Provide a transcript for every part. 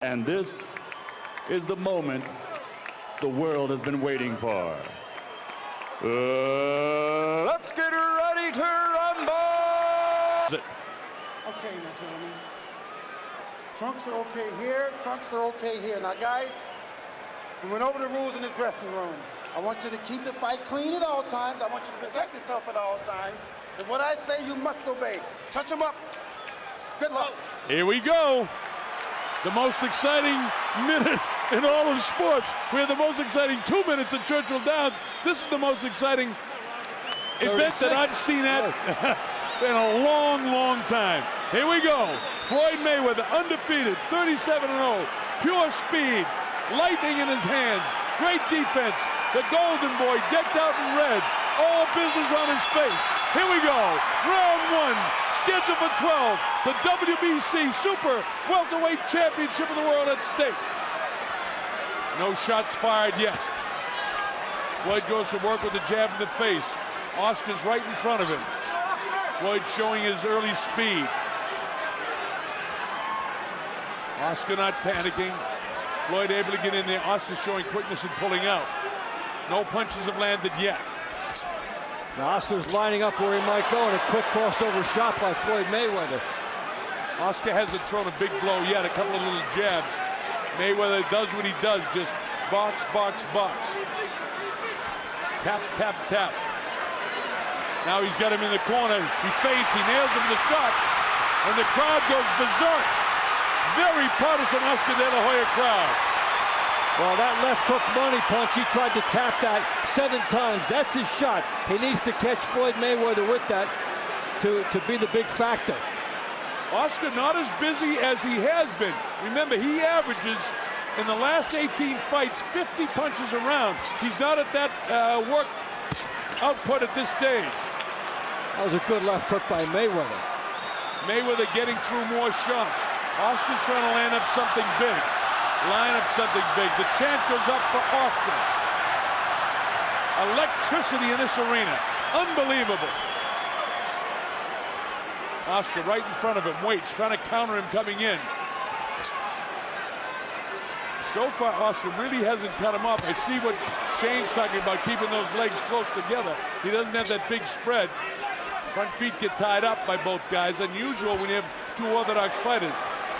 And this is the moment the world has been waiting for. Let's get ready to rumble! Okay, now, gentlemen. Trunks are okay here, trunks are okay here. Now, guys, we went over the rules in the dressing room. I want you to keep the fight clean at all times. I want you to protect yourself at all times. And what I say, you must obey. Touch them up. Good luck. Here we go. The most exciting minute in all of sports. We had the most exciting 2 minutes at Churchill Downs. This is the most exciting event that I've seen in a long, long time. Here we go. Floyd Mayweather, undefeated, 37-0, pure speed, lightning in his hands, great defense. The Golden Boy decked out in red, all business on his face. Here we go, round one, scheduled for 12, the WBC Super Welterweight Championship of the world at stake. No shots fired yet. Floyd goes to work with a jab in the face. Oscar's right in front of him. Floyd showing his early speed. Oscar not panicking. Floyd able to get in there. Oscar showing quickness and pulling out. No punches have landed yet. Now Oscar's lining up where he might go, and a quick crossover shot by Floyd Mayweather. Oscar hasn't thrown a big blow yet, a couple of little jabs. Mayweather does what he does, just box, box, box. Tap, tap, tap. Now he's got him in the corner. He feints, he nails him with the shot, and the crowd goes berserk. Very partisan Oscar De La Hoya crowd. Well, that left hook money punch, he tried to tap that 7 times. That's his shot. He needs to catch Floyd Mayweather with that to be the big factor. Oscar not as busy as he has been. Remember, he averages in the last 18 fights 50 punches a round. He's not at that work output at this stage. That was a good left hook by Mayweather. Mayweather getting through more shots. Oscar's trying to land up something big. Line up something big. The chant goes up for Oscar. Electricity in this arena. Unbelievable. Oscar right in front of him, waits, trying to counter him coming in. So far, Oscar really hasn't cut him off. I see what Shane's talking about, keeping those legs close together. He doesn't have that big spread. Front feet get tied up by both guys. Unusual when you have two orthodox fighters.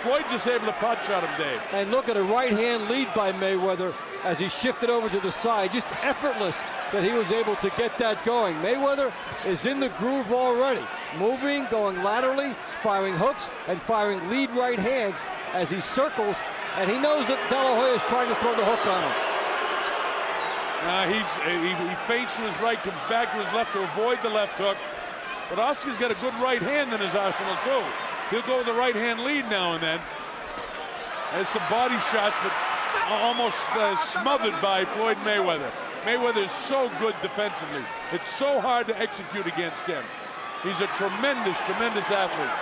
Floyd just able to pot shot him, Dave. And look at a right-hand lead by Mayweather as he shifted over to the side. Just effortless that he was able to get that going. Mayweather is in the groove already. Moving, going laterally, firing hooks, and firing lead right hands as he circles. And he knows that De La Hoya is trying to throw the hook on him. He feints to his right, comes back to his left to avoid the left hook. But Oscar's got a good right hand in his arsenal, too. He'll go with the right-hand lead now and then. There's some body shots, but almost smothered by Floyd Mayweather. Mayweather is so good defensively. It's so hard to execute against him. He's a tremendous, tremendous athlete.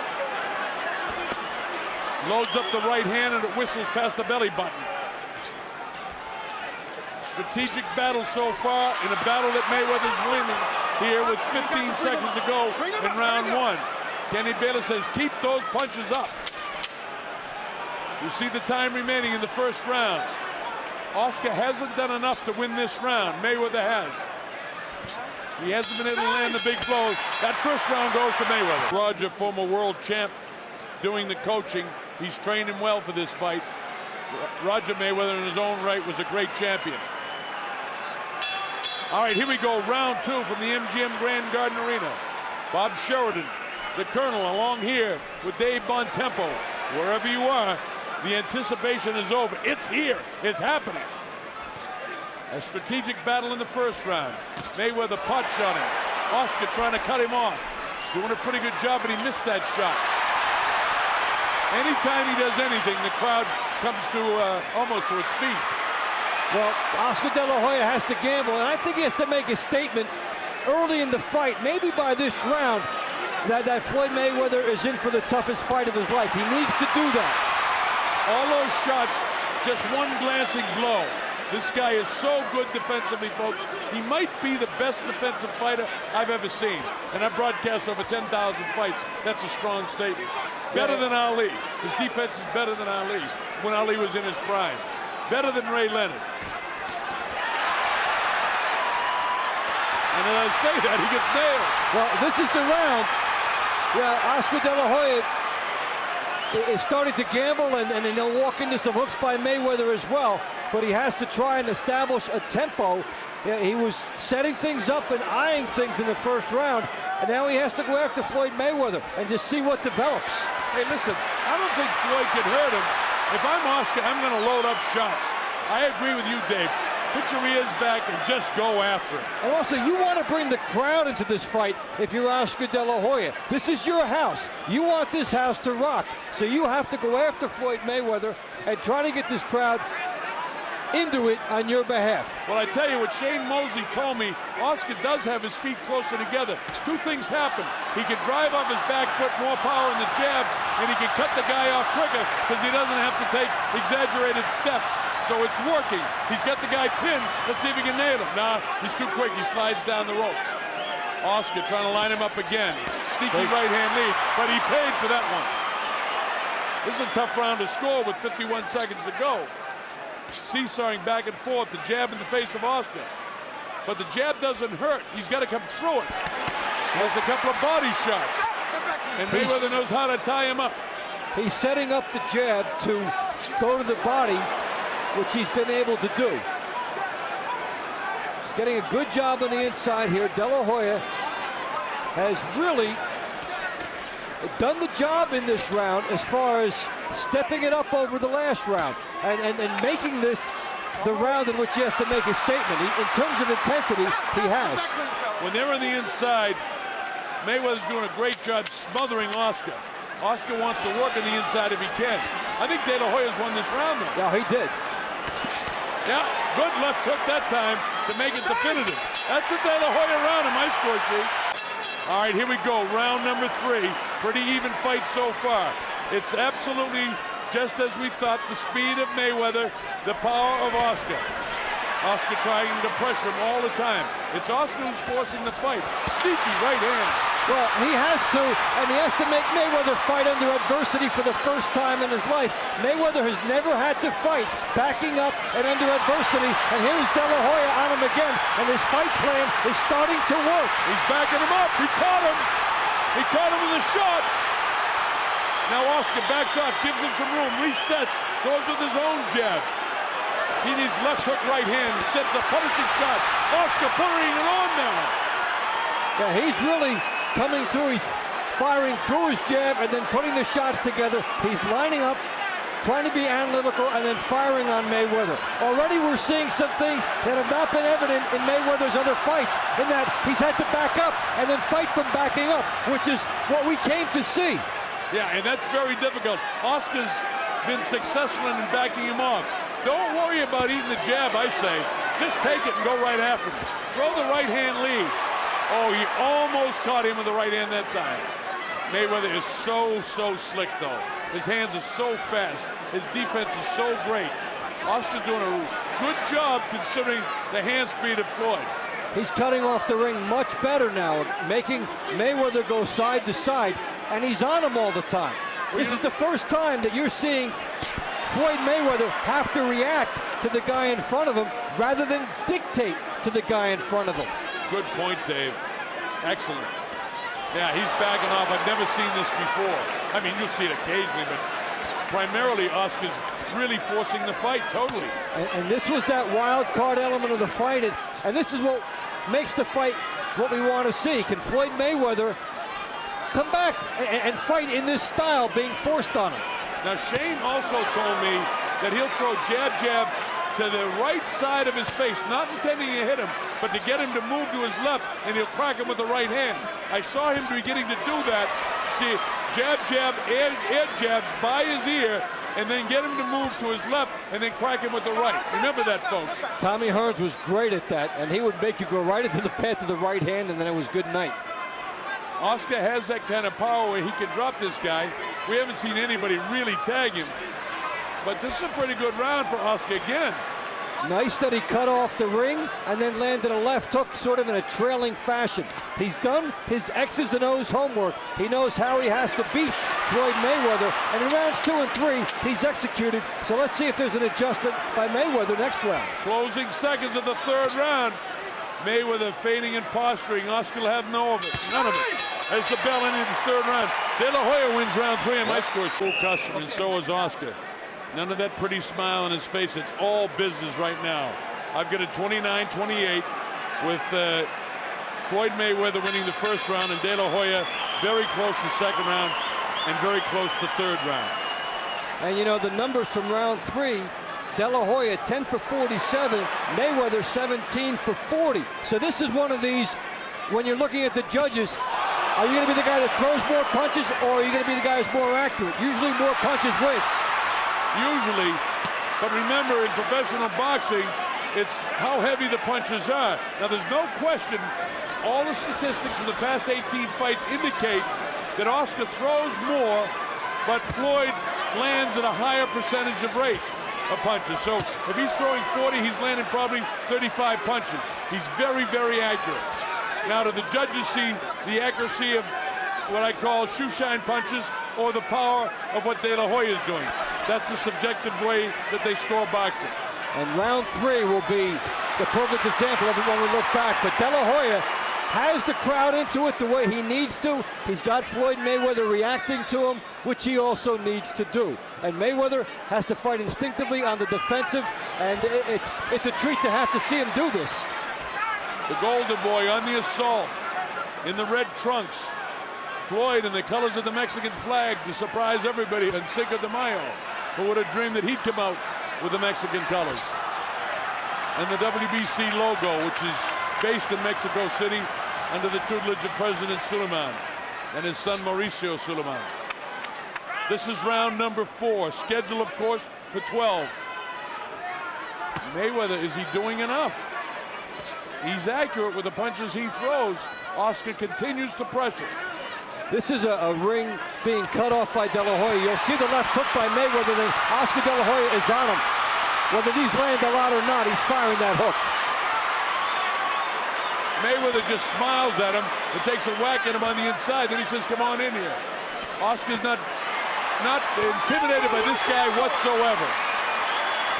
Loads up the right hand and it whistles past the belly button. Strategic battle so far in a battle that Mayweather's winning here with 15 seconds to go in round one. Kenny Bayless says, keep those punches up. You see the time remaining in the first round. Oscar hasn't done enough to win this round. Mayweather has. He hasn't been able to land the big blows. That first round goes to Mayweather. Roger, former world champ, doing the coaching. He's trained him well for this fight. Roger Mayweather in his own right was a great champion. All right, here we go, round two from the MGM Grand Garden Arena. Bob Sheridan, the Colonel, along here with Dave Bontempo. Wherever you are, the anticipation is over. It's here, it's happening. A strategic battle in the first round. Mayweather pot shotting. Oscar trying to cut him off. Doing a pretty good job, but he missed that shot. Anytime he does anything, the crowd comes to almost to its feet. Well, Oscar De La Hoya has to gamble, and I think he has to make a statement early in the fight, maybe by this round, that Floyd Mayweather is in for the toughest fight of his life. He needs to do that. All those shots, just one glancing blow. This guy is so good defensively, folks. He might be the best defensive fighter I've ever seen. And I've broadcast over 10,000 fights. That's a strong statement. Better than Ali. His defense is better than Ali when Ali was in his prime. Better than Ray Leonard. And as I say that, he gets nailed. Well, this is the round. Yeah, Oscar De La Hoya is starting to gamble, and he'll walk into some hooks by Mayweather as well. But he has to try and establish a tempo. Yeah, he was setting things up and eyeing things in the first round, and now he has to go after Floyd Mayweather and just see what develops. Hey, listen, I don't think Floyd can hurt him. If I'm Oscar, I'm going to load up shots. I agree with you, Dave. Put your ears back and just go after it. And also, you want to bring the crowd into this fight if you're Oscar De La Hoya. This is your house. You want this house to rock. So you have to go after Floyd Mayweather and try to get this crowd into it on your behalf. Well, I tell you what Shane Mosley told me, Oscar does have his feet closer together. Two things happen. He can drive off his back foot, more power in the jabs, and he can cut the guy off quicker because he doesn't have to take exaggerated steps. So it's working. He's got the guy pinned. Let's see if he can nail him. Nah, he's too quick. He slides down the ropes. Oscar trying to line him up again. Sneaky right-hand lead, but he paid for that one. This is a tough round to score with 51 seconds to go. Seesawing back and forth, the jab in the face of Oscar. But the jab doesn't hurt. He's got to come through it. There's a couple of body shots. And Mayweather knows how to tie him up. He's setting up the jab to go to the body, which he's been able to do. He's getting a good job on the inside here. De La Hoya has really done the job in this round as far as stepping it up over the last round and making this the round in which he has to make a statement. In terms of intensity, he has. When they're on the inside, Mayweather's doing a great job smothering Oscar. Oscar wants to work on the inside if he can. I think De La Hoya's won this round, though. Yeah, he did. Yeah, good left hook that time to make it definitive. That's a De La Hoya round in my score sheet. All right, here we go, round number 3. Pretty even fight so far. It's absolutely just as we thought, the speed of Mayweather, the power of Oscar. Oscar trying to pressure him all the time. It's Oscar who's forcing the fight. Sneaky right hand. Well, he has to, and he has to make Mayweather fight under adversity for the first time in his life. Mayweather has never had to fight backing up and under adversity, and here's De La Hoya on him again, and his fight plan is starting to work. He's backing him up. He caught him. He caught him with a shot. Now Oscar backs off, gives him some room, resets, goes with his own jab. He needs left hook right hand instead of a punishing shot. Oscar putting it on now. Yeah, he's really coming through. He's firing through his jab and then putting the shots together. He's lining up, trying to be analytical, and then firing on Mayweather. Already we're seeing some things that have not been evident in Mayweather's other fights, in that he's had to back up and then fight from backing up, which is what we came to see. Yeah, and that's very difficult. Oscar's been successful in backing him off. Don't worry about eating the jab, I say. Just take it and go right after him. Throw the right hand lead. Oh, he almost caught him with the right hand that time. Mayweather is so slick, though. His hands are so fast. His defense is so great. Oscar's doing a good job considering the hand speed of Floyd. He's cutting off the ring much better now, making Mayweather go side to side, and he's on him all the time. This is the first time that you're seeing Floyd Mayweather have to react to the guy in front of him rather than dictate to the guy in front of him. Good point, Dave. Excellent. Yeah, he's backing off. I've never seen this before. I mean, you'll see it occasionally, but primarily Oscar's really forcing the fight totally. And this was that wild card element of the fight, and this is what makes the fight what we want to see. Can Floyd Mayweather come back and fight in this style being forced on him? Now, Shane also told me that he'll throw jab to the right side of his face, not intending to hit him, but to get him to move to his left, and he'll crack him with the right hand. I saw him beginning to do that. See, jab, air jabs by his ear, and then get him to move to his left, and then crack him with the right. Remember that, folks. Tommy Hearns was great at that, and he would make you go right into the path of the right hand, and then it was good night. Oscar has that kind of power where he can drop this guy. We haven't seen anybody really tag him. But this is a pretty good round for Oscar again. Nice that he cut off the ring and then landed a left hook sort of in a trailing fashion. He's done his X's and O's homework. He knows how he has to beat Floyd Mayweather. And in rounds 2 and 3, he's executed. So let's see if there's an adjustment by Mayweather next round. Closing seconds of the third round. Mayweather feigning and posturing. Oscar will have none of it. As the bell ended the third round. De La Hoya wins round 3, and my score is full customer, and so is Oscar. None of that pretty smile on his face. It's all business right now. I've got a 29-28 with Floyd Mayweather winning the first round and De La Hoya very close to the second round and very close to the third round. And you know the numbers from round 3, De La Hoya 10 for 47, Mayweather 17 for 40. So this is one of these, when you're looking at the judges, are you going to be the guy that throws more punches, or are you going to be the guy who's more accurate? Usually more punches wins. Usually, but remember in professional boxing, it's how heavy the punches are. Now there's no question, all the statistics from the past 18 fights indicate that Oscar throws more, but Floyd lands at a higher percentage of rate of punches. So if he's throwing 40, he's landing probably 35 punches. He's very, very accurate. Now do the judges see the accuracy of what I call shoeshine punches or the power of what De La Hoya is doing? That's a subjective way that they score boxing. And round 3 will be the perfect example of it when we look back. But De La Hoya has the crowd into it the way he needs to. He's got Floyd Mayweather reacting to him, which he also needs to do. And Mayweather has to fight instinctively on the defensive, and it's a treat to have to see him do this. The Golden Boy on the assault in the red trunks. Floyd in the colors of the Mexican flag to surprise everybody, and Cinco de Mayo. Who would have dreamed that he'd come out with the Mexican colors? And the WBC logo, which is based in Mexico City under the tutelage of President Suleiman and his son Mauricio Suleiman. This is round number 4, scheduled of course for 12. Mayweather, is he doing enough? He's accurate with the punches he throws. Oscar continues to pressure. This is a ring being cut off by De La Hoya. You'll see the left hook by Mayweather, then Oscar De La Hoya is on him. Whether these land a lot or not, he's firing that hook. Mayweather just smiles at him and takes a whack at him on the inside. Then he says, come on in here. Oscar's not intimidated by this guy whatsoever.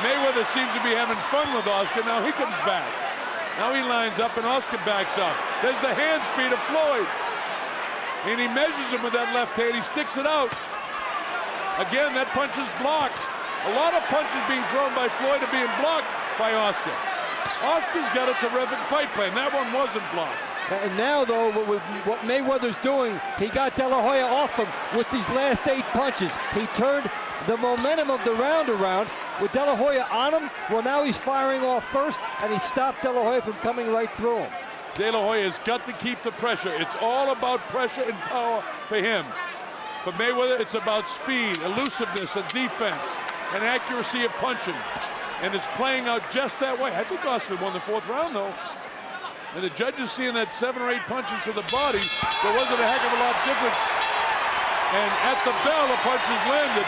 Mayweather seems to be having fun with Oscar. Now he comes back. Now he lines up and Oscar backs up. There's the hand speed of Floyd. And he measures him with that left hand. He sticks it out. Again, that punch is blocked. A lot of punches being thrown by Floyd are being blocked by Oscar. Oscar's got a terrific fight plan. That one wasn't blocked. And now, though, with what Mayweather's doing, he got De La Hoya off him with these last 8 punches. He turned the momentum of the round around with De La Hoya on him. Well, now he's firing off first, and he stopped De La Hoya from coming right through him. De La Hoya's got to keep the pressure. It's all about pressure and power for him. For Mayweather, it's about speed, elusiveness, and defense, and accuracy of punching. And it's playing out just that way. I think Oscar won the 4th round, though. And the judges seeing that 7 or 8 punches to the body, there wasn't a heck of a lot difference. And at the bell, the punches landed.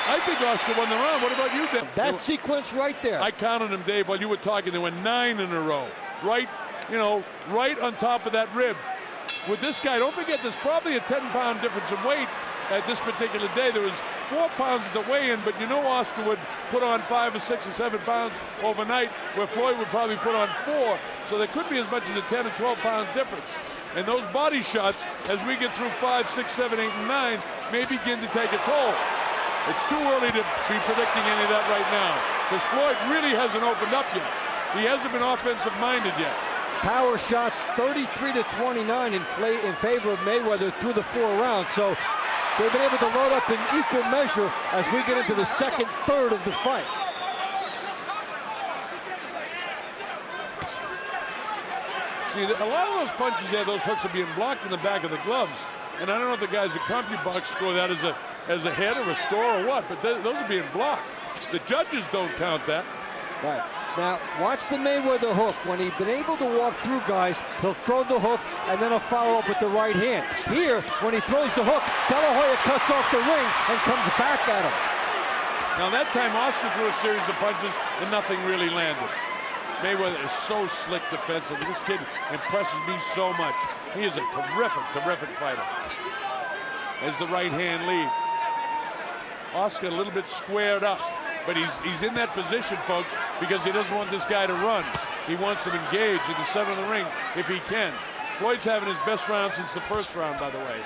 I think Oscar won the round. What about you, Dave? That sequence right there. I counted them, Dave, while you were talking. There were 9 in a row. Right, you know, right on top of that rib. With this guy, don't forget, there's probably a 10-pound difference in weight at this particular day. There was 4 pounds at the weigh-in, but you know Oscar would put on 5 or 6 or 7 pounds overnight, where Floyd would probably put on 4. So there could be as much as a 10 or 12-pound difference. And those body shots, as we get through 5, 6, 7, 8, and 9, may begin to take a toll. It's too early to be predicting any of that right now, because Floyd really hasn't opened up yet. He hasn't been offensive-minded yet. Power shots 33-29 in favor of Mayweather through the 4 rounds. So they've been able to load up in equal measure as we get into the second third of the fight. See, a lot of those punches there, those hooks are being blocked in the back of the gloves. And I don't know if the guys at CompuBox score that as a hit or a score or what, but those are being blocked. The judges don't count that. Right. Now, watch the Mayweather hook. When he's been able to walk through guys, he'll throw the hook, and then he'll follow up with the right hand. Here, when he throws the hook, De La Hoya cuts off the ring and comes back at him. Now that time Oscar threw a series of punches and nothing really landed. Mayweather is so slick defensively. This kid impresses me so much. He is a terrific, terrific fighter. There's the right hand lead. Oscar a little bit squared up, but he's in that position, folks, because he doesn't want this guy to run. He wants him engaged in the center of the ring if he can. Floyd's having his best round since the first round, by the way.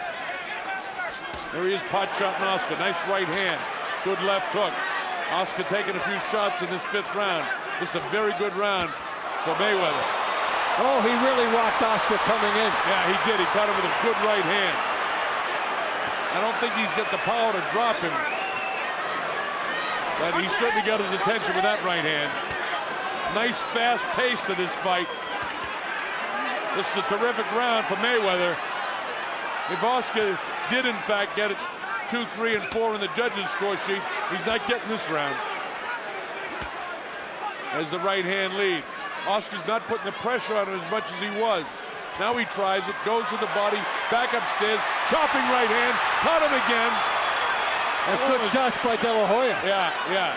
There he is, pot shot on Oscar. Nice right hand, good left hook. Oscar taking a few shots in this 5th round. This is a very good round for Mayweather. Oh, he really rocked Oscar coming in. Yeah, he did. He caught him with a good right hand. I don't think he's got the power to drop him, but he certainly got his attention with that right hand. Nice fast pace to this fight. This is a terrific round for Mayweather. If Oscar did in fact get it 2, 3, and 4 in the judges' score sheet, he's not getting this round. There's the right hand lead. Oscar's not putting the pressure on him as much as he was. Now he tries it, goes to the body, back upstairs, chopping right hand, caught him again. And good shots by De La Hoya. Yeah.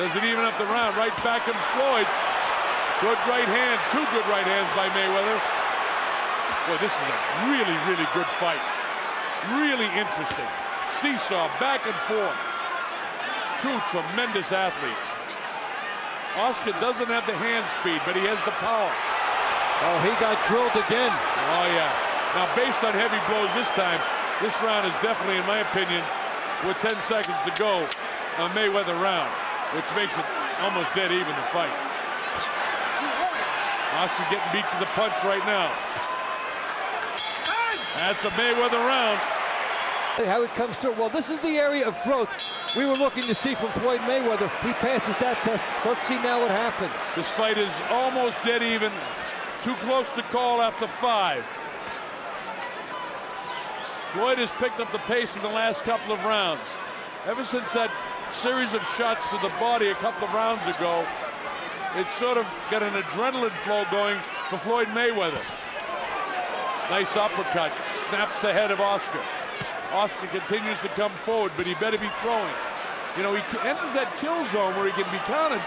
Does it even up the round? Right back comes Floyd. Good right hand, 2 good right hands by Mayweather. Boy, this is a really, really good fight. Really interesting. Seesaw, back and forth. 2 tremendous athletes. Oscar doesn't have the hand speed, but he has the power. Oh, he got drilled again. Oh, yeah. Now, based on heavy blows this time, this round is definitely, in my opinion, with 10 seconds to go, a Mayweather round, which makes it almost dead even the fight. Oscar getting beat to the punch right now. That's a Mayweather round. How it comes through. Well, this is the area of growth we were looking to see from Floyd Mayweather. He passes that test, so let's see now what happens. This fight is almost dead even. Too close to call after 5. Floyd has picked up the pace in the last couple of rounds. Ever since that series of shots to the body a couple of rounds ago, it's sort of got an adrenaline flow going for Floyd Mayweather. Nice uppercut, snaps the head of Oscar. Oscar continues to come forward, but he better be throwing. You know, he enters that kill zone where he can be counted.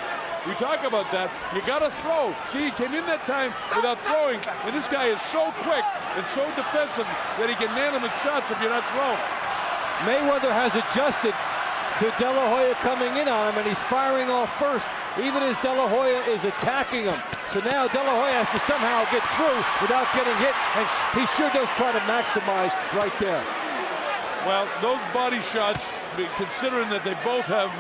We talk about that. You got to throw. See, he came in that time without throwing, and this guy is so quick and so defensive that he can nail him with shots if you're not throwing. Mayweather has adjusted to De La Hoya coming in on him, and he's firing off first, even as De La Hoya is attacking him. So now De La Hoya has to somehow get through without getting hit, and he sure does try to maximize right there. Well, those body shots, considering that they both have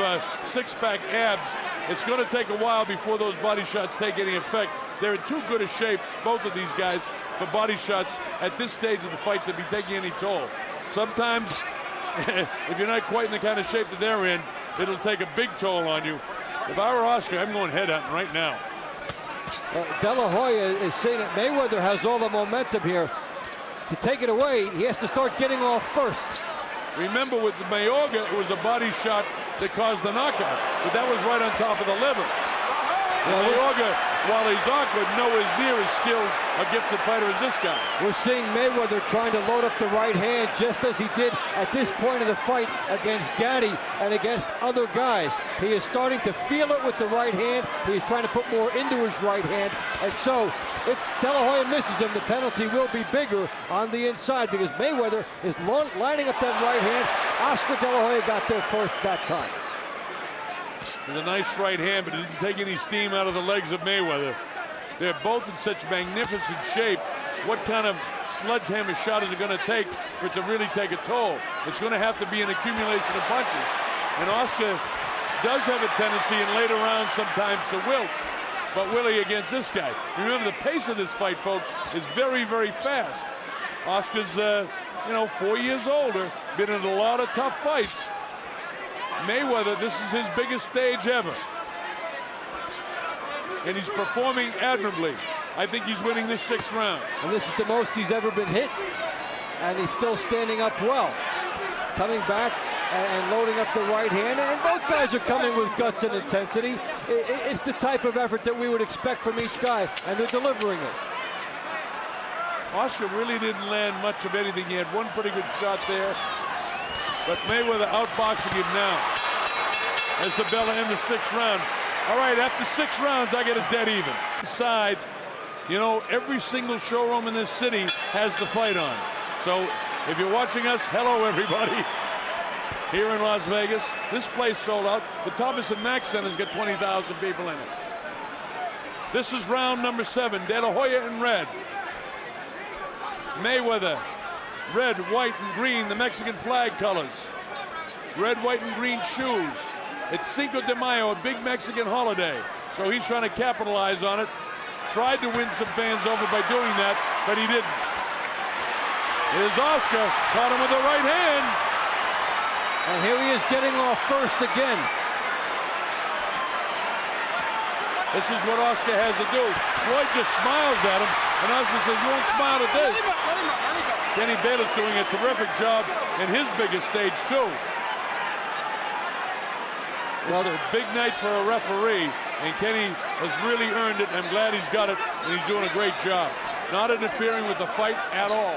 six-pack abs, it's going to take a while before those body shots take any effect. They're in too good a shape, both of these guys, for body shots at this stage of the fight to be taking any toll. Sometimes, if you're not quite in the kind of shape that they're in, it'll take a big toll on you. If I were Oscar, I'm going head hunting right now. De La Hoya is saying that Mayweather has all the momentum here. To take it away, he has to start getting off first. Remember, with the Mayorga, it was a body shot that caused the knockout, but that was right on top of the liver. Mayorga, while he's awkward, nowhere near as skilled a gifted fighter as this guy. We're seeing Mayweather trying to load up the right hand just as he did at this point of the fight against Gatti and against other guys. He is starting to feel it with the right hand. He's trying to put more into his right hand. And so, if De La Hoya misses him, the penalty will be bigger on the inside because Mayweather is lining up that right hand. Oscar De La Hoya got there first that time. With a nice right hand, but it didn't take any steam out of the legs of Mayweather. They're both in such magnificent shape. What kind of sledgehammer shot is it going to take for it to really take a toll? It's going to have to be an accumulation of punches. And Oscar does have a tendency in later rounds sometimes to wilt. But will he against this guy? Remember, the pace of this fight, folks, is very, very fast. Oscar's, 4 years older, been in a lot of tough fights. Mayweather, this is his biggest stage ever. And he's performing admirably. I think he's winning this 6th round. And this is the most he's ever been hit. And he's still standing up well. Coming back and loading up the right hand. And both guys are coming with guts and intensity. It's the type of effort that we would expect from each guy, and they're delivering it. Oscar really didn't land much of anything. He had one pretty good shot there. But Mayweather outboxing him now. as the bell ends the 6th round. All right, after 6 rounds, I get a dead even. Side, you know, every single showroom in this city has the fight on. So if you're watching us, hello everybody. Here in Las Vegas, this place sold out. The Thomas and Mack Center's got 20,000 people in it. This is round number 7. De La Hoya in red. Mayweather, red, white, and green, the Mexican flag colors. Red, white, and green shoes. It's Cinco de Mayo, a big Mexican holiday. So he's trying to capitalize on it. Tried to win some fans over by doing that, but he didn't. Here's Oscar, caught him with the right hand. And here he is getting off first again. This is what Oscar has to do. Floyd just smiles at him, and Oscar says, you won't smile at this. Let him up. Kenny Bayless doing a terrific job in his biggest stage, too. It's a big night for a referee, and Kenny has really earned it. I'm glad he's got it, and he's doing a great job. Not interfering with the fight at all,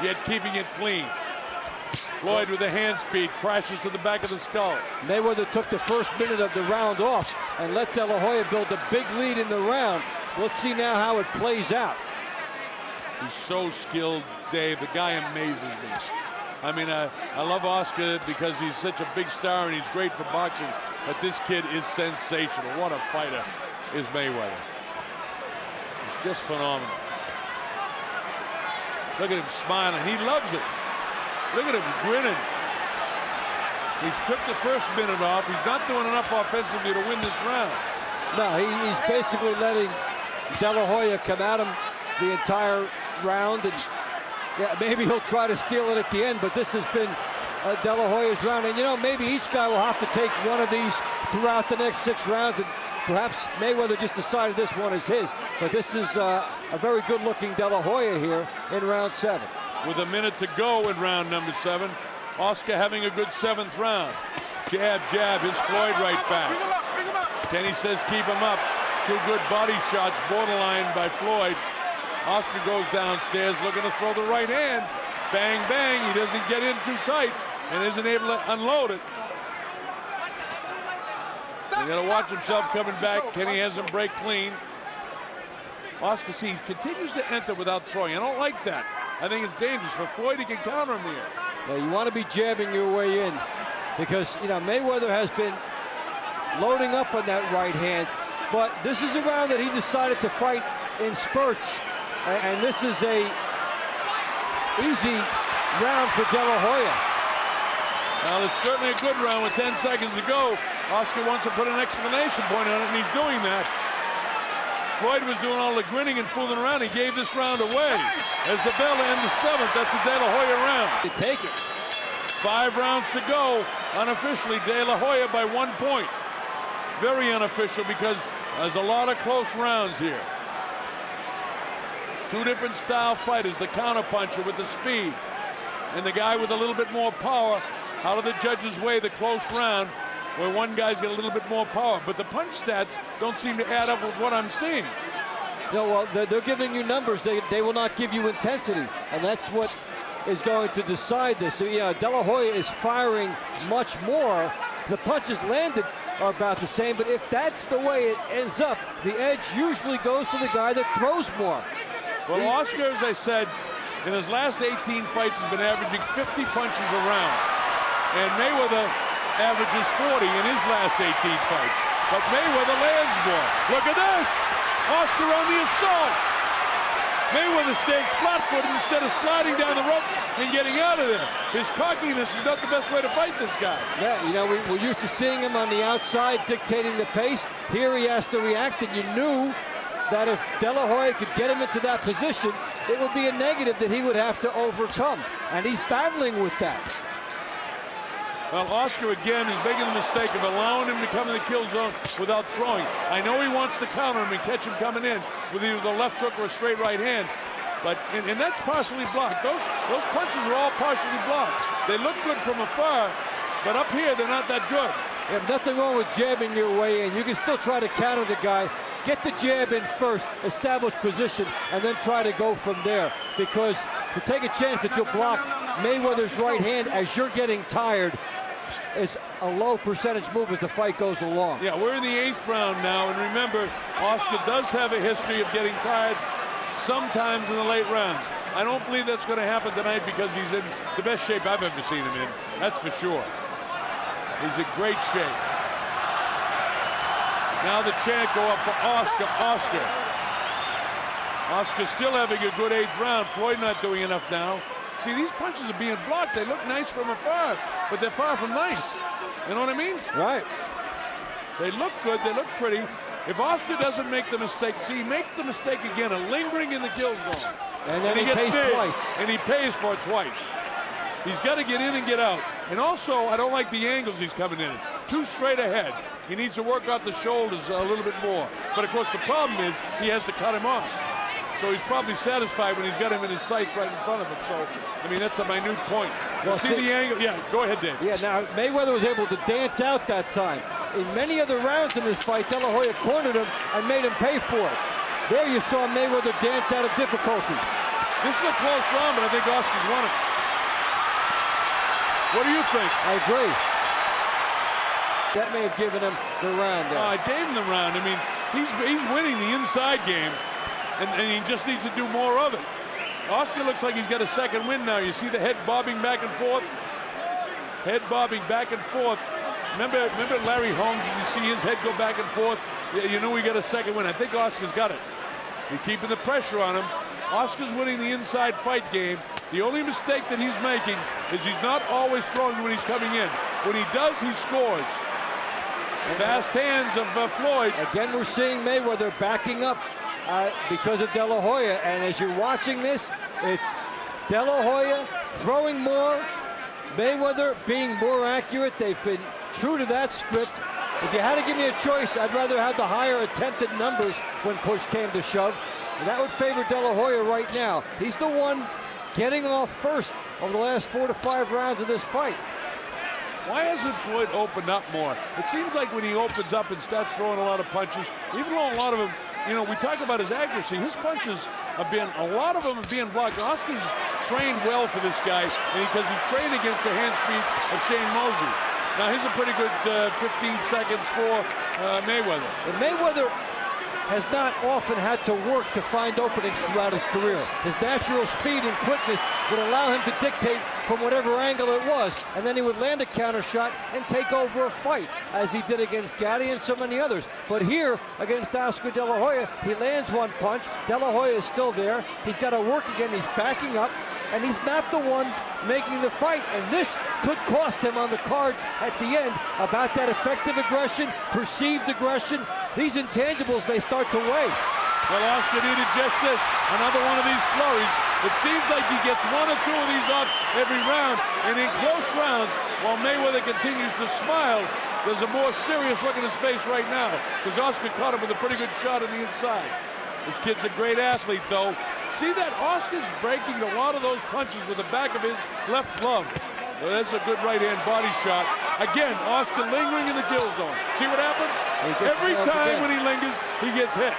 yet keeping it clean. Floyd with the hand speed crashes to the back of the skull. Mayweather took the first minute of the round off and let De La Hoya build a big lead in the round. So let's see now how it plays out. He's so skilled, Dave. The guy amazes me. I mean, I love Oscar because he's such a big star and he's great for boxing. But this kid is sensational. What a fighter is Mayweather. He's just phenomenal. Look at him smiling. He loves it. Look at him grinning. He's took the first minute off. He's not doing enough offensively to win this round. No, he's basically letting De La Hoya come at him the entire round. And yeah, maybe he'll try to steal it at the end, but this has been De La Hoya's round. And, you know, maybe each guy will have to take one of these throughout the next 6 rounds. And perhaps Mayweather just decided this one is his. But this is a very good-looking De La Hoya here in round 7. With a minute to go in round number 7. Oscar having a good 7th round. Jab, jab, his Floyd right back. Bring him up. Kenny says keep him up. 2 good body shots, borderline by Floyd. Oscar goes downstairs looking to throw the right hand. Bang, bang, he doesn't get in too tight and isn't able to unload it. He's got to watch himself coming back. Kenny has him break clean. Oscar, see, he continues to enter without throwing. I don't like that. I think it's dangerous for Floyd. He can counter him here. Well, you want to be jabbing your way in because, you know, Mayweather has been loading up on that right hand, but this is a round that he decided to fight in spurts, and this is a easy round for De La Hoya. Well, it's certainly a good round with 10 seconds to go. Oscar wants to put an exclamation point on it, and he's doing that. Floyd was doing all the grinning and fooling around. He gave this round away. As the bell ends the 7th, that's a De La Hoya round. You take it. 5 rounds to go. Unofficially, De La Hoya by 1 point. Very unofficial because there's a lot of close rounds here. 2 different style fighters, the counterpuncher with the speed and the guy with a little bit more power out of the judge's way, the close round where one guy's got a little bit more power. But the punch stats don't seem to add up with what I'm seeing. No, well, they're giving you numbers. They will not give you intensity, and that's what is going to decide this. So, yeah, De La Hoya is firing much more. The punches landed are about the same, but if that's the way it ends up, the edge usually goes to the guy that throws more. Well, Oscar, as I said, in his last 18 fights has been averaging 50 punches a round, and Mayweather averages 40 in his last 18 fights. But Mayweather lands more. Look at this! Oscar on the assault. Mayweather stays flat-footed instead of sliding down the ropes and getting out of there. His cockiness is not the best way to fight this guy. Yeah, you know, we're used to seeing him on the outside dictating the pace. Here he has to react, and you knew that if De La Hoya could get him into that position, it would be a negative that he would have to overcome. And he's battling with that. Well, Oscar again is making the mistake of allowing him to come in the kill zone without throwing. I know he wants to counter him and catch him coming in with either the left hook or a straight right hand, but and that's partially blocked. Those punches are all partially blocked. They look good from afar, but up here they're not that good. You have nothing wrong with jabbing your way in. You can still try to counter the guy. Get the jab in first, establish position, and then try to go from there. Because to take a chance that you'll block Mayweather's right hand as you're getting tired, is a low percentage move as the fight goes along. Yeah, we're in the 8th round now, and remember, Oscar does have a history of getting tired sometimes in the late rounds. I don't believe that's going to happen tonight because he's in the best shape I've ever seen him in. That's for sure. He's in great shape. Now the chant go up for Oscar. Oscar still having a good 8th round. Floyd not doing enough now. See, these punches are being blocked. They look nice from afar, but they're far from nice. You know what I mean? Right. They look good. They look pretty. If Oscar doesn't make the mistake, see, make the mistake again, of lingering in the kill zone. And then he gets pays big, twice. And he pays for it twice. He's got to get in and get out. And also, I don't like the angles he's coming in. Too straight ahead. He needs to work out the shoulders a little bit more. But of course, the problem is he has to cut him off. So he's probably satisfied when he's got him in his sights right in front of him. So, I mean, that's a minute point. Well, see the angle? Yeah, go ahead, Dave. Yeah, now Mayweather was able to dance out that time. In many other rounds in this fight, De La Hoya cornered him and made him pay for it. There you saw Mayweather dance out of difficulty. This is a close round, but I think Oscar's won it. What do you think? I agree. That may have given him the round there. I gave him the round. I mean, he's winning the inside game, and he just needs to do more of it. Oscar looks like he's got a second win now. You see the head bobbing back and forth? Head bobbing back and forth. Remember Larry Holmes, and you see his head go back and forth? Yeah, you know we got a second win. I think Oscar's got it. You're keeping the pressure on him. Oscar's winning the inside fight game. The only mistake that he's making is he's not always throwing when he's coming in. When he does, he scores. Fast hands of Floyd. Again, we're seeing Mayweather backing up because of De La Hoya. And as you're watching this, it's De La Hoya throwing more, Mayweather being more accurate. They've been true to that script. If you had to give me a choice, I'd rather have the higher attempted numbers when push came to shove. And that would favor De La Hoya right now. He's the one getting off first over the last 4 to 5 rounds of this fight. Why hasn't Floyd opened up more? It seems like when he opens up and starts throwing a lot of punches, even though a lot of them, you know, we talk about his accuracy, his punches have been, a lot of them are being blocked. Oscar's trained well for this guy because he trained against the hand speed of Shane Mosley. Now, here's a pretty good 15 seconds for Mayweather. And Mayweather has not often had to work to find openings throughout his career. His natural speed and quickness would allow him to dictate from whatever angle it was, and then he would land a counter shot and take over a fight, as he did against Gatti and so many others. But here, against Oscar De La Hoya, he lands one punch. De La Hoya is still there. He's got to work again. He's backing up, and he's not the one making the fight, and this could cost him on the cards at the end about that effective aggression, perceived aggression. These intangibles may start to weigh. Well, Oscar needed just this, another one of these flurries. It seems like he gets 1 or 2 of these off every round, and in close rounds, while Mayweather continues to smile, there's a more serious look in his face right now, because Oscar caught him with a pretty good shot on the inside. This kid's a great athlete, though. See that Oscar's breaking a lot of those punches with the back of his left glove. Well, that's a good right-hand body shot. Again, Oscar lingering in the kill zone. See what happens? Every time when he lingers, he gets hit.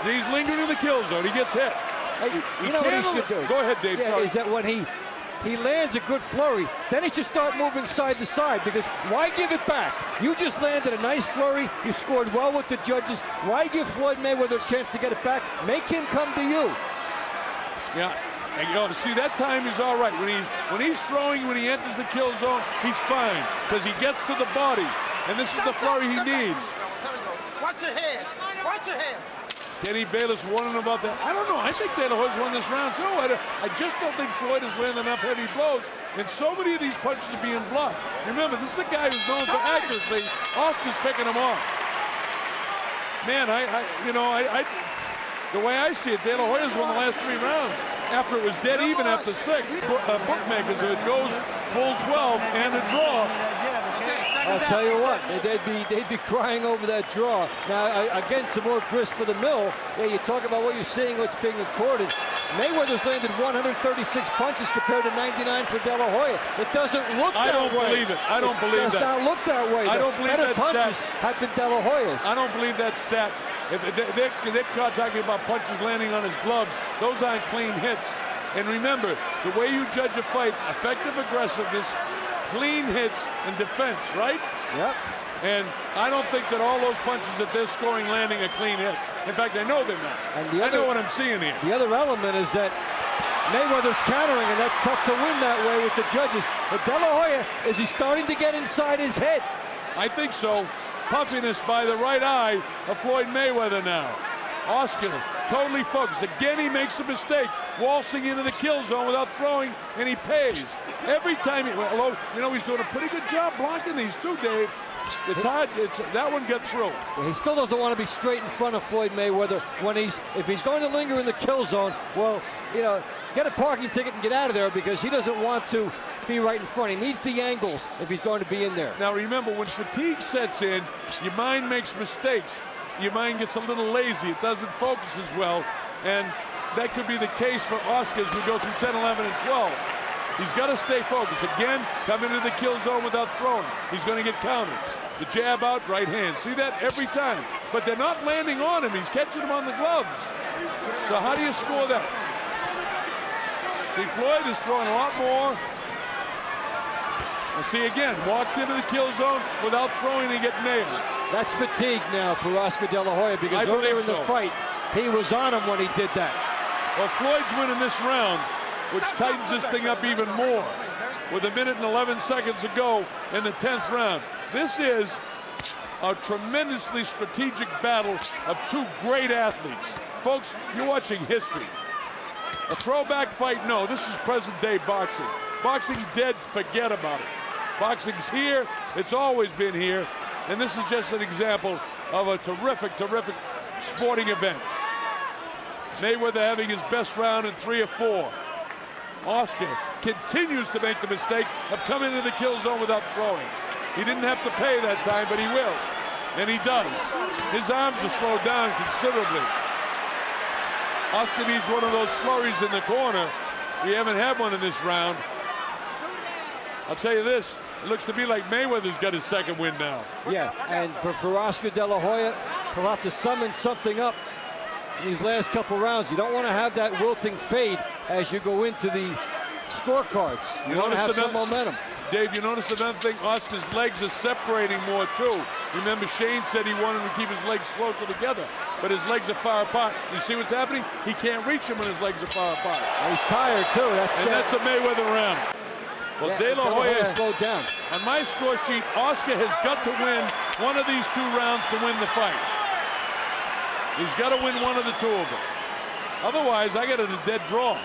He's lingering in the kill zone. He gets hit. Hey, you know what he should do? Go ahead, Dave. Yeah, is that when he lands a good flurry, then he should start moving side to side, because why give it back? You just landed a nice flurry. You scored well with the judges. Why give Floyd Mayweather a chance to get it back? Make him come to you. Yeah. And, you know, see, that time he's all right. When he's throwing, when he enters the kill zone, he's fine because he gets to the body. And this is the flurry he needs. Watch your hands. Watch your hands. Kenny Bayless warning about that. I don't know. I think De La Hoya's won this round, too. I just don't think Floyd has landed enough heavy blows. And so many of these punches are being blocked. Remember, this is a guy who's known for accuracy. Oscar's picking him off. Man, the way I see it, De La Hoya's won the last 3 rounds. After it was dead even after 6. Bookmakers, if it goes full 12 and a draw. I'll tell you what, they'd be crying over that draw. Now, again, some more grist for the mill. Yeah, you talk about what you're seeing, what's being recorded. Mayweather's landed 136 punches compared to 99 for De La Hoya. It doesn't look that way. I don't believe it. I don't believe that. It does not look that way. I don't believe that stat. Better punches have been De La Hoya's. I don't believe that stat. They're talking about punches landing on his gloves. Those aren't clean hits. And remember, the way you judge a fight, effective aggressiveness, clean hits and defense, right? Yep. And I don't think that all those punches that they're scoring landing are clean hits. In fact, I know they're not. And I know what I'm seeing here. The other element is that Mayweather's countering, and that's tough to win that way with the judges. But De La Hoya, is he starting to get inside his head? I think so. Puffiness by the right eye of Floyd Mayweather now. Oscar totally focused. Again, he makes a mistake, waltzing into the kill zone without throwing, and he pays. Every time, although, you know, he's doing a pretty good job blocking these too, Dave. It's hard. That one gets through. He still doesn't want to be straight in front of Floyd Mayweather when if he's going to linger in the kill zone. Well, you know, get a parking ticket and get out of there, because he doesn't want to be right in front. He needs the angles if he's going to be in there. Now remember, when fatigue sets in, your mind makes mistakes. Your mind gets a little lazy. It doesn't focus as well, and that could be the case for Oscar as we go through 10, 11, and 12. He's got to stay focused. Again, come into the kill zone without throwing. He's going to get countered. The jab out, right hand. See that every time. But they're not landing on him. He's catching them on the gloves. So how do you score that? See, Floyd is throwing a lot more. And see, again, walked into the kill zone without throwing and get nailed. That's fatigue now for Oscar De La Hoya, because earlier in the fight, he was on him when he did that. Well, Floyd's winning this round, which tightens this thing up even more. With 1 minute and 11 seconds to go in the 10th round. This is a tremendously strategic battle of two great athletes. Folks, you're watching history. A throwback fight? No, this is present-day boxing. Boxing's dead, forget about it. Boxing's here, it's always been here, and this is just an example of a terrific, terrific sporting event. Mayweather having his best round in 3 or 4. Oscar continues to make the mistake of coming into the kill zone without throwing. He didn't have to pay that time, but he will, and he does. His arms are slowed down considerably. Oscar needs one of those flurries in the corner. We haven't had one in this round. I'll tell you this, it looks to me like Mayweather's got his second win now. Yeah, and for Oscar De La Hoya, he'll have to summon something up in these last couple rounds. You don't want to have that wilting fade as you go into the scorecards. You want to have some momentum. Dave, you notice another thing? Oscar's legs are separating more too. Remember, Shane said he wanted to keep his legs closer together, but his legs are far apart. You see what's happening? He can't reach him when his legs are far apart. And he's tired too. That's a Mayweather round. Well, yeah, De La Hoya slowed down. On my score sheet, Oscar has got to win one of these 2 rounds to win the fight. He's got to win one of the 2 of them. Otherwise, I got it a dead draw.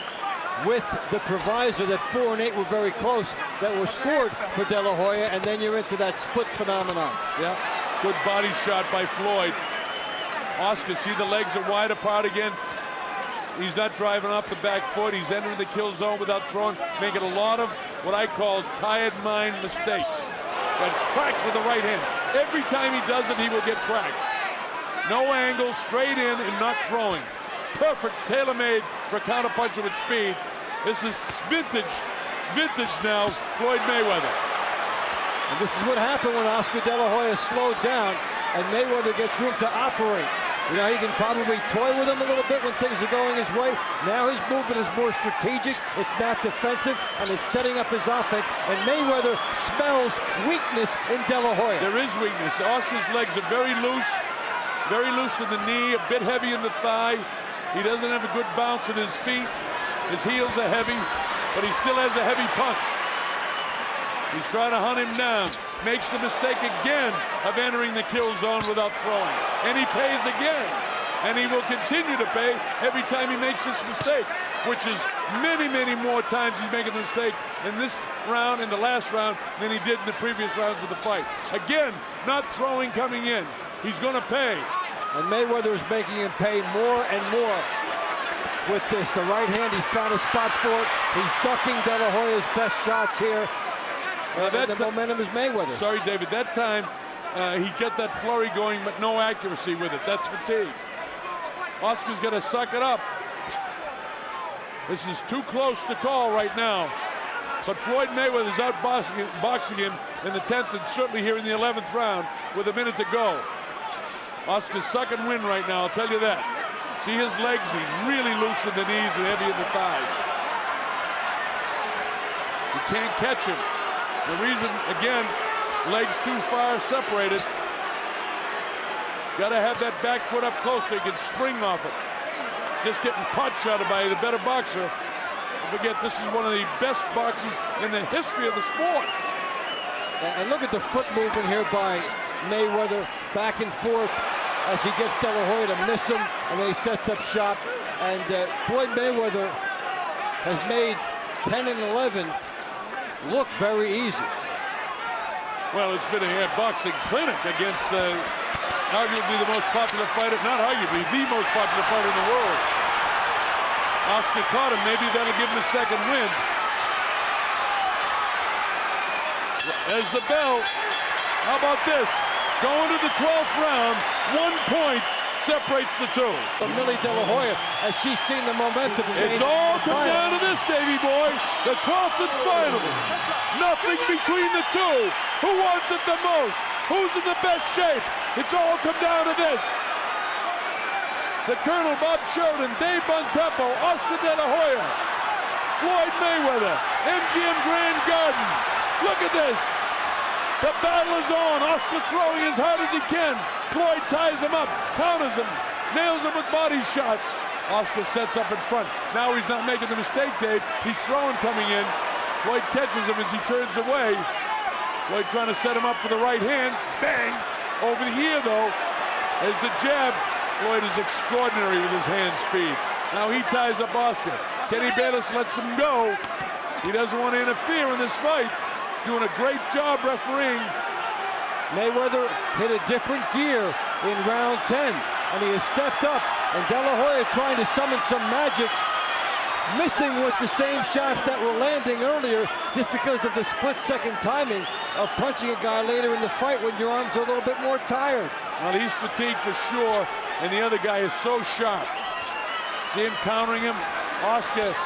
With the proviso that 4 and 8 were very close, that were scored for De La Hoya, and then you're into that split phenomenon. Yeah, good body shot by Floyd. Oscar, see the legs are wide apart again. He's not driving off the back foot. He's entering the kill zone without throwing, making a lot of what I call tired mind mistakes. Got cracked with the right hand. Every time he does it, he will get cracked. No angle, straight in and not throwing. Perfect, tailor-made for a counterpuncher with speed. This is vintage now, Floyd Mayweather. And this is what happened when Oscar De La Hoya slowed down and Mayweather gets room to operate. You know, he can probably toy with him a little bit when things are going his way. Now his movement is more strategic, it's not defensive, and it's setting up his offense. And Mayweather smells weakness in De La Hoya. There is weakness. Oscar's legs are very loose in the knee, a bit heavy in the thigh. He doesn't have a good bounce in his feet. His heels are heavy, but he still has a heavy punch. He's trying to hunt him down. Makes the mistake again of entering the kill zone without throwing. And he pays again. And he will continue to pay every time he makes this mistake, which is many, many more times he's making the mistake in this round, in the last round, than he did in the previous rounds of the fight. Again, not throwing coming in. He's going to pay. And Mayweather is making him pay more and more with this. The right hand, he's found a spot for it. He's ducking De La Hoya's best shots here. And the momentum is Mayweather. Sorry, David, that time he got that flurry going, but no accuracy with it. That's fatigue. Oscar's got to suck it up. This is too close to call right now. But Floyd Mayweather's out boxing him in the 10th and certainly here in the 11th round with 1 minute to go. Oscar's second win right now, I'll tell you that. See his legs, he's really loose in the knees and heavy in the thighs. You can't catch him. The reason, again, legs too far separated. Got to have that back foot up close so you can spring off it. Just getting pot shotted by the better boxer. Don't forget, this is one of the best boxes in the history of the sport. And look at the foot movement here by Mayweather, back and forth as he gets De La Hoya to miss him, and then he sets up shop. And Floyd Mayweather has made 10 and 11 look very easy. Well, it's been a boxing clinic against arguably the most popular fighter, not arguably, the most popular fighter in the world. Oscar caught him. Maybe that'll give him a second win. There's the bell. How about this? Going to the 12th round, 1 point separates the two. But Millie De La Hoya, as she's seen the momentum change. It's all come down to this, Davey boy. The 12th and final. Nothing between the two. Who wants it the most? Who's in the best shape? It's all come down to this. The Colonel, Bob Sheridan, Dave Bontempo, Oscar De La Hoya, Floyd Mayweather, MGM Grand Garden. Look at this. The battle is on. Oscar throwing as hard as he can. Floyd ties him up, counters him, nails him with body shots. Oscar sets up in front. Now he's not making the mistake, Dave. He's throwing coming in. Floyd catches him as he turns away. Floyd trying to set him up for the right hand. Bang! Over the ear, though, as the jab. Floyd is extraordinary with his hand speed. Now he ties up Oscar. Kenny Bayless lets him go. He doesn't want to interfere in this fight. Doing a great job refereeing. Mayweather hit a different gear in round 10, and he has stepped up. And De La Hoya trying to summon some magic, missing with the same shots that were landing earlier, just because of the split-second timing of punching a guy later in the fight when your arms are a little bit more tired. Well, he's fatigued for sure, and the other guy is so sharp. See him countering him. Oscar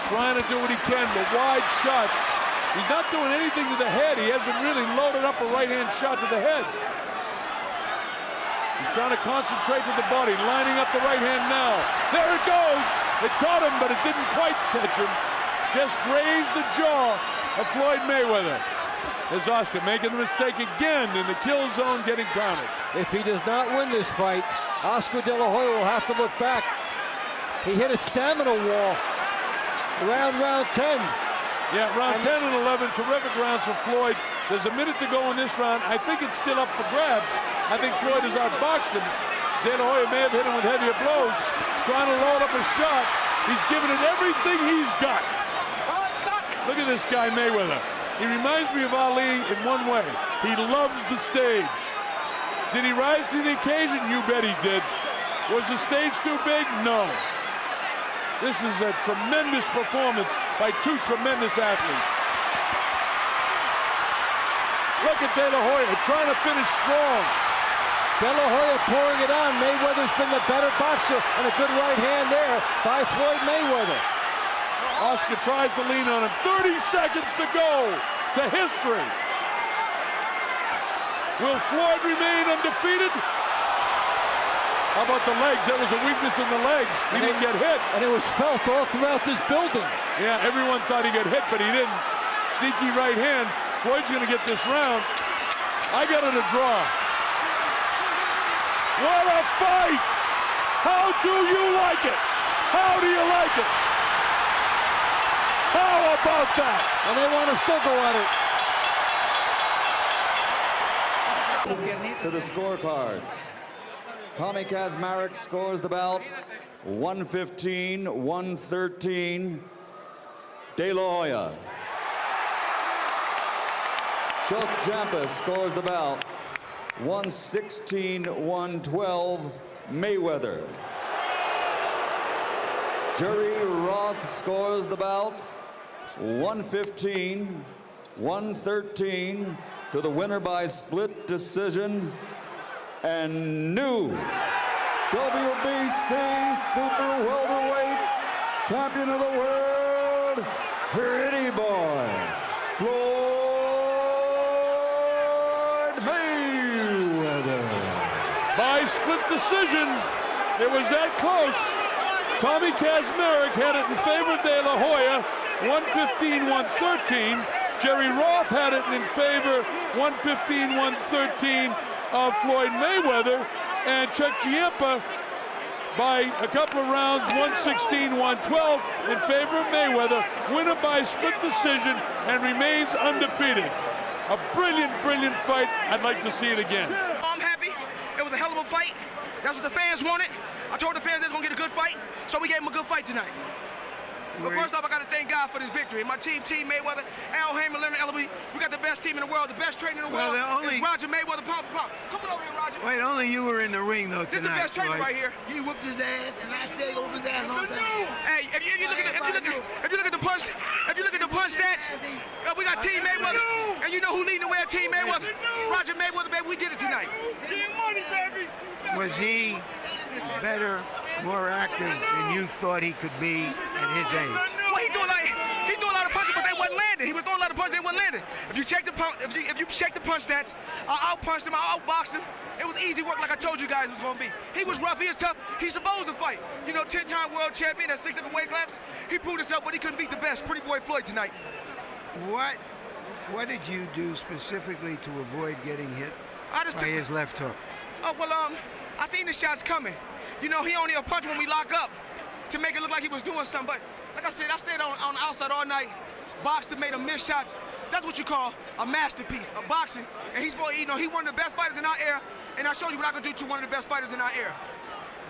trying to do what he can, but wide shots. He's not doing anything to the head. He hasn't really loaded up a right-hand shot to the head. He's trying to concentrate with the body, lining up the right hand now. There it goes. It caught him, but it didn't quite catch him. Just grazed the jaw of Floyd Mayweather. There's Oscar making the mistake again in the kill zone, getting countered. If he does not win this fight, Oscar De La Hoya will have to look back. He hit a stamina wall around round 10. Yeah, round 10 and 11, terrific rounds for Floyd. There's a minute to go in this round. I think it's still up for grabs. I think Floyd has outboxed him. De La Hoya may have hit him with heavier blows, trying to load up a shot. He's given it everything he's got. Look at this guy, Mayweather. He reminds me of Ali in one way. He loves the stage. Did he rise to the occasion? You bet he did. Was the stage too big? No. This is a tremendous performance by two tremendous athletes. Look at De La Hoya trying to finish strong. De La Hoya pouring it on. Mayweather's been the better boxer, and a good right hand there by Floyd Mayweather. Oscar tries to lean on him. 30 seconds to go to history. Will Floyd remain undefeated? How about the legs? That was a weakness in the legs. He didn't get hit. And it was felt all throughout this building. Yeah, everyone thought he got hit, but he didn't. Sneaky right hand. Floyd's going to get this round. I got it a draw. What a fight! How do you like it? How do you like it? How about that? And they want to still go at it. To the scorecards. Tommy Kazmarek scores the bout 115-113. De La Hoya. Chuck Jampus scores the bout 116-112. Mayweather. Jerry Roth scores the bout 115-113 to the winner by split decision. And new WBC Super Welterweight Champion of the World, Pretty Boy, Floyd Mayweather. By split decision, it was that close. Tommy Kazmarek had it in favor of De La Hoya, 115-113. Jerry Roth had it in favor, 115-113 of Floyd Mayweather, and Chuck Chiempa by a couple of rounds, 116-112 in favor of Mayweather, winner by split decision and remains undefeated. A brilliant, brilliant fight. I'd like to see it again. I'm happy. It was a hell of a fight. That's what the fans wanted. I told the fans they was gonna get a good fight, so we gave them a good fight tonight. But first off, I got to thank God for this victory. My team, Mayweather, Al Haymon, Leonard Ellaby, we got the best team in the world, the best trainer in the world. It's Roger Mayweather, pound for pound. Come on over here, Roger. Wait, only you were in the ring, though, tonight. This is the best trainer right here. He whooped his ass, and I said he whooped his ass all the time. Hey, if you look at the punch stats, we got Team Mayweather, and you know who leading the way at Team Mayweather? Roger Mayweather, baby. We did it tonight. Was he better, more active than you thought he could be at his age? Well, he threw a lot of punches, but they wasn't landing. He was throwing a lot of punches, they wasn't landing. If you check the punch stats, I outpunched him, I outboxed him. It was easy work, like I told you guys it was gonna be. He was rough, he was tough. He's supposed to fight. You know, 10-time world champion at 6 different weight classes. He proved himself, but he couldn't beat the best, Pretty Boy Floyd tonight. What did you do specifically to avoid getting hit by his left hook? Oh, well, I seen the shots coming. You know, he only a punch when we lock up to make it look like he was doing something. But like I said, I stayed on the outside all night, boxed and made him miss shots. That's what you call a masterpiece, a boxing. And he's, you know, he one of the best fighters in our era. And I showed you what I can do to one of the best fighters in our era.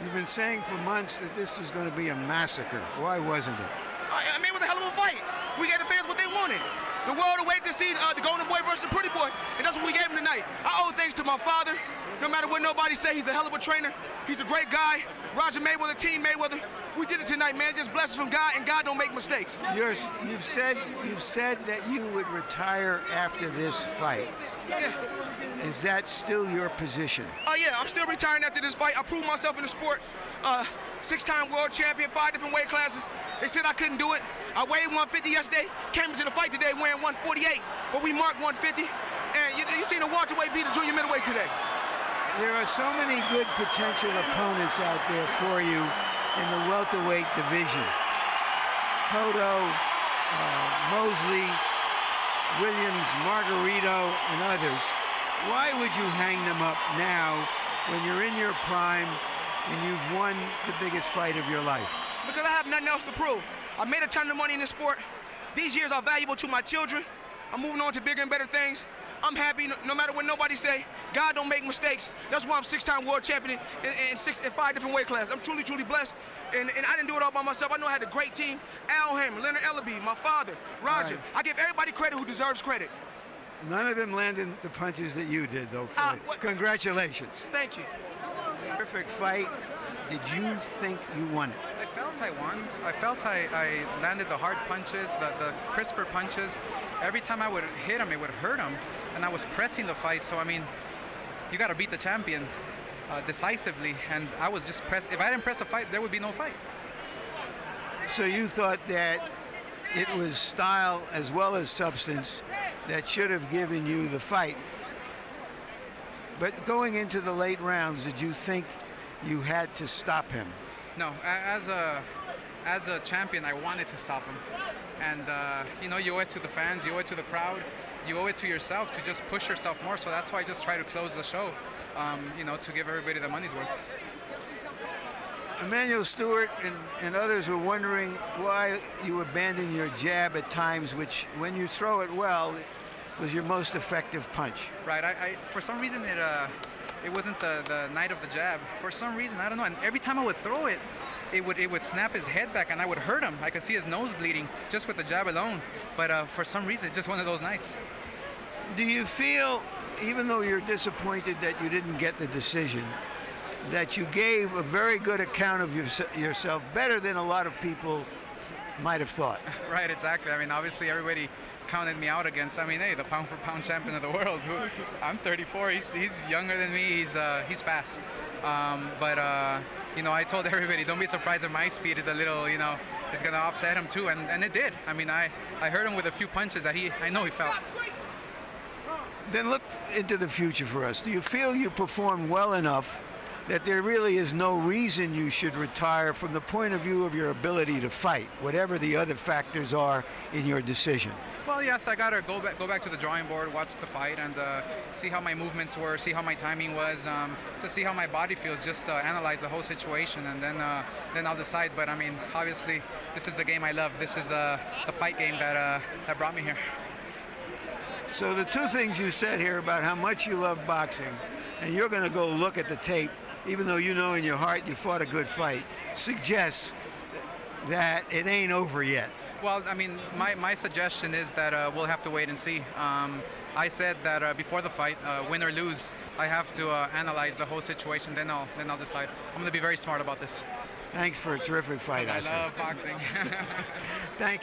You've been saying for months that this was going to be a massacre. Why wasn't it? I mean, it was a hell of a fight. We gave the fans what they wanted. The world awaited to see the Golden Boy versus the Pretty Boy, and that's what we gave him tonight. I owe thanks to my father. No matter what nobody say, he's a hell of a trainer. He's a great guy. Roger Mayweather, Team Mayweather. We did it tonight, man. Just blessings from God, and God don't make mistakes. You've said that you would retire after this fight. Yeah. Is that still your position? Oh, yeah, I'm still retiring after this fight. I proved myself in the sport. 6-time world champion, 5 different weight classes. They said I couldn't do it. I weighed 150 yesterday, came into the fight today weighing 148, but we marked 150. And you seen the welterweight beat the junior middleweight today. There are so many good potential opponents out there for you in the welterweight division. Cotto, Mosley, Williams, Margarito, and others. Why would you hang them up now when you're in your prime and you've won the biggest fight of your life? Because I have nothing else to prove. I made a ton of money in this sport. These years are valuable to my children. I'm moving on to bigger and better things. I'm happy no matter what nobody say. God don't make mistakes. That's why I'm 6-time world champion in 5 different weight classes. I'm truly, truly blessed. And I didn't do it all by myself. I know I had a great team. Al Haymon, Leonard Ellaby, my father, Roger. Right. I give everybody credit who deserves credit. None of them landed the punches that you did, though, Floyd. Congratulations. Thank you. Perfect fight. Did you think you won it? I felt I won. I felt I landed the hard punches, the crisper punches. Every time I would hit him, it would hurt him. And I was pressing the fight. So, I mean, you got to beat the champion decisively. And I was just pressed. If I didn't press the fight, there would be no fight. So you thought that it was style as well as substance that should have given you the fight. But going into the late rounds, did you think you had to stop him? No, as a champion, I wanted to stop him. And, you know, you owe it to the fans, you owe it to the crowd, you owe it to yourself to just push yourself more. So that's why I just try to close the show, you know, to give everybody the money's worth. Emanuel Steward and others were wondering why you abandoned your jab at times, which, when you throw it well, was your most effective punch. Right. I for some reason, it wasn't the night of the jab. For some reason, I don't know. And every time I would throw it, it would snap his head back, and I would hurt him. I could see his nose bleeding just with the jab alone. But for some reason, it's just one of those nights. Do you feel, even though you're disappointed that you didn't get the decision, that you gave a very good account of yourself, better than a lot of people might have thought? Right, exactly. I mean, obviously, everybody counted me out against, I mean, hey, the pound-for-pound champion of the world. I'm 34. He's younger than me. He's fast. You know, I told everybody, don't be surprised if my speed is a little, you know, it's going to offset him too, and it did. I mean, I hurt him with a few punches that I know he felt. Then look into the future for us. Do you feel you performed well enough that there really is no reason you should retire from the point of view of your ability to fight, whatever the other factors are in your decision. Well, yes, I gotta go back to the drawing board, watch the fight, and see how my movements were, see how my timing was, to see how my body feels. Just analyze the whole situation, and then I'll decide. But I mean, obviously, this is the game I love. This is the fight game that brought me here. So the two things you said here about how much you love boxing, and you're going to go look at the tape, even though you know in your heart you fought a good fight, suggests that it ain't over yet. Well, I mean, my suggestion is that we'll have to wait and see. I said that before the fight, win or lose, I have to analyze the whole situation. Then I'll decide. I'm going to be very smart about this. Thanks for a terrific fight, I Oscar. love boxing. Thank you.